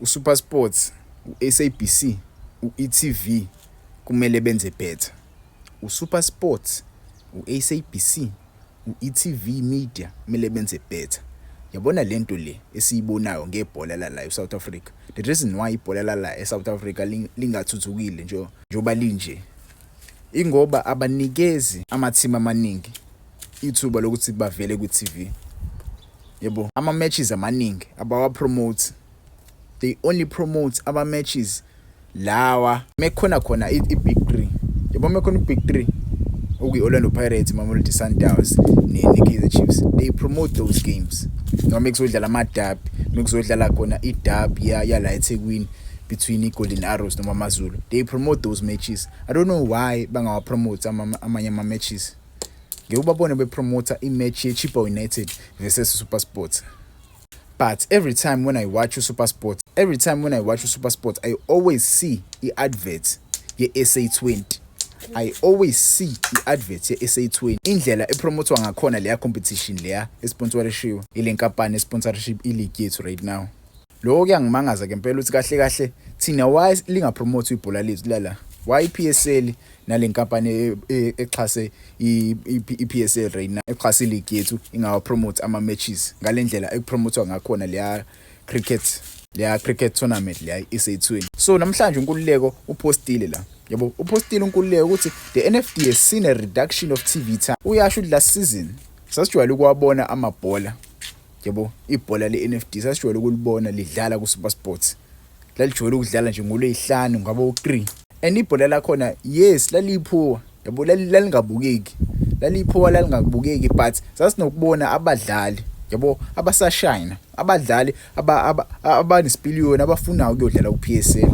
uSuperSport, uSABC, uETV kumele benze better. uSuperSport, uSABC, uETV Media kumele benze better. Yabona lento le esiyibonayo ngebhola la eSouth Africa. The reason why ibhola la eSouth Africa lingathuthukile njoba linje ingoba abanikezi amateam amaningi ithuba lokuthi bavele ku-TV. Yebo, ama-matches amaningi abawa-promote. They only promote ama-matches lawa mekhona khona i-big 3. Yebo, mekhona i-big 3 okuyi-Orlando Pirates, Mamelodi Sundowns ne-Kaizer Chiefs. They promote those games. Noma ekuzodlala ama-derby, mekuzodlala khona i-derby yala eThekwini between i-Golden Arrows noma AmaZulu. They promote those matches. I don't know why bangawa-promote amanye ama-matches. Ngiyubabona bepromota i-match ye-Chippa United versus SuperSport. But every time when I watch SuperSport, I always see i-advert ye-SA20. I always see i-advert ye-SA20. Indlela epromotwa ngakhona leya competition leya esponsorshiwe ile nkampani esponsorship ileague yethu right now. Lokho kuyangimangaza ngempela ukuthi kahle thina why lingapromote ibhola lethu lala. Why PSL nale nkampani exhase iPSL right now exhase ileague yethu ingawa-promote ama-matches ngalendlela ekupromotwa ngakhona leya cricket tournament leya SA20. So namhlanje uNkululeko upostile la. Yabo, upostile uNkululeko ukuthi the NFD has seen a reduction of TV time. Uyasho ukuthi last season sasijwayele ukuwabona amabhola. Yabo, ibhola le-NFD sasijwayele ukulibona lidlala kuSuperSport. Lalijwayele ukudlala nje ngoLwesihlanu ngabo u3. And ibhola lakhona yes laliphuwa. Yabo, lalingabukeki. Lalingabukeki but sasinokubona abadlali. Yabo, abasashine, abadlali abanesipiliyoni abafunayo ukuyodlala kuPSL.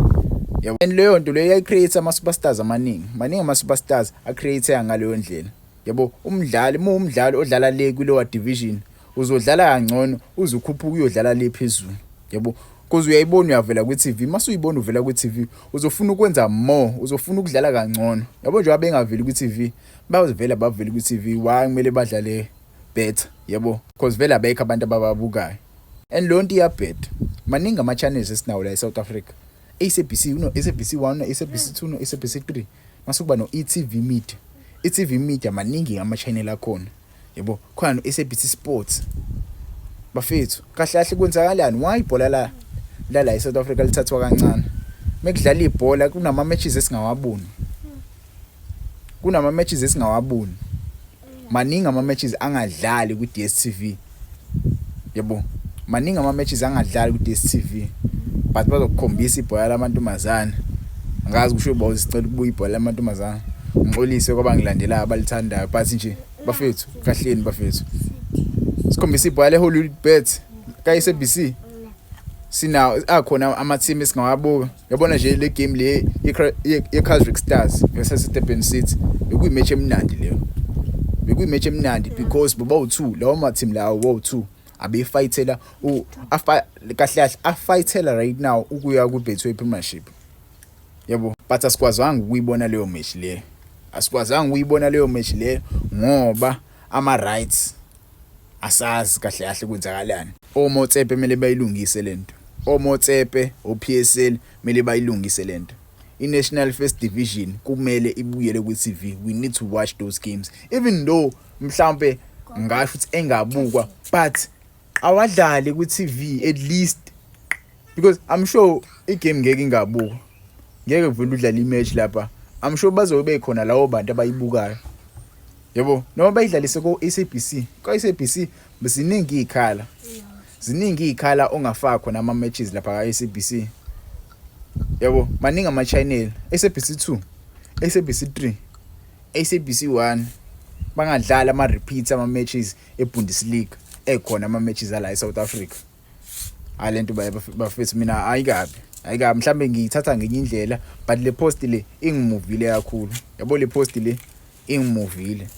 Yabo, and leyo nto leyo yayicreate ama-superstars amaningi. Maningi ama-superstars acreate ngaleyo ndlela. Yabo, umdlali odlala le kulowa division uzodlala kangcono uzokhuphuka uyodlala le phezulu. Yabo, because uyayibona uyavela ku-TV, mase uyibona uvela ku-TV uzofuna ukwenza more, uzofuna ukudlala kangcono. Yabo, njengoba bengaveli ku-TV bazovela baveli ku-TV why kumele badlale better. Yabo, because vele abekho abantu abababukayo. And lo nto iyabheda. Maningi ama-channels esinawo la eSouth Africa. SABC, SABC 1, SABC 2, SABC 3. Masukuba no-ETV Media. ETV Media maningi ama-channel akhona. Yabo, khona no-SABC Sports. Bafethu, kahle kwenzakalani? Why ibhola la eSouth Africa lithathwa kancane? Mekudlala ibhola kunama-matches esingawaboni. Maningi ama-matches angadlali ku-DStv. Yabo, maningi ama-matches angadlali ku-DStv. But bazokukhombisa ibhola lamantombazane. Angazi kusho bawuzicela ukubuya ibhola lamantombazane. Ngixolise kwabangilandelayo abalithandayo but nje bafethu kahleni bafethu. Sikhombisa ibhola leHollywoodBet ka-SABC. Sinawo akhona ama-team esingawabuka. Yabona nje le game le ye-Kaizer Stars versus Durban City. Bekuyimatch emnandi leyo. Bekuyimatch emnandi because bobawu2 lawo ma-team lawo bowu2 abefightela kahle afightela right now ukuya ku-Betway Premiership. Yabo, but asikwazanga ukuyibona leyo match leyo. Ngoba ama-rights asazi kahle kwenzakalani. OMotsepe kumele bayilungise lento. OMotsepe, oPSL kumele bayilungise lento. I-National First Division kumele ibuyele ku-TV. We need to watch those games. Even though mhlambe ngasho ukuthi engabukwa but awadlali ku-TV at least because I'm sure igame ngeke ingabukwa. Ngeke vele udlala imatch lapha. I'm sure bazobe khona lawo bantu abayibukayo. Yabo, noma bayidlalise ko-SABC. Ko-SABC ziningi ikhala ongafaka khona ama-matches lapha ka-SABC. Yabo, maningi ama-channel. SABC 2, SABC 3, SABC 1 bangadlala ama-repeats ama-matches eBundesliga ekhona ama-matches ala eSouth Africa. Alento bafethu mina ayikabi mhlambe ngiyithatha ngenye indlela but le post le ingimuvile kakhulu. Yabo, le post le ingimuvile.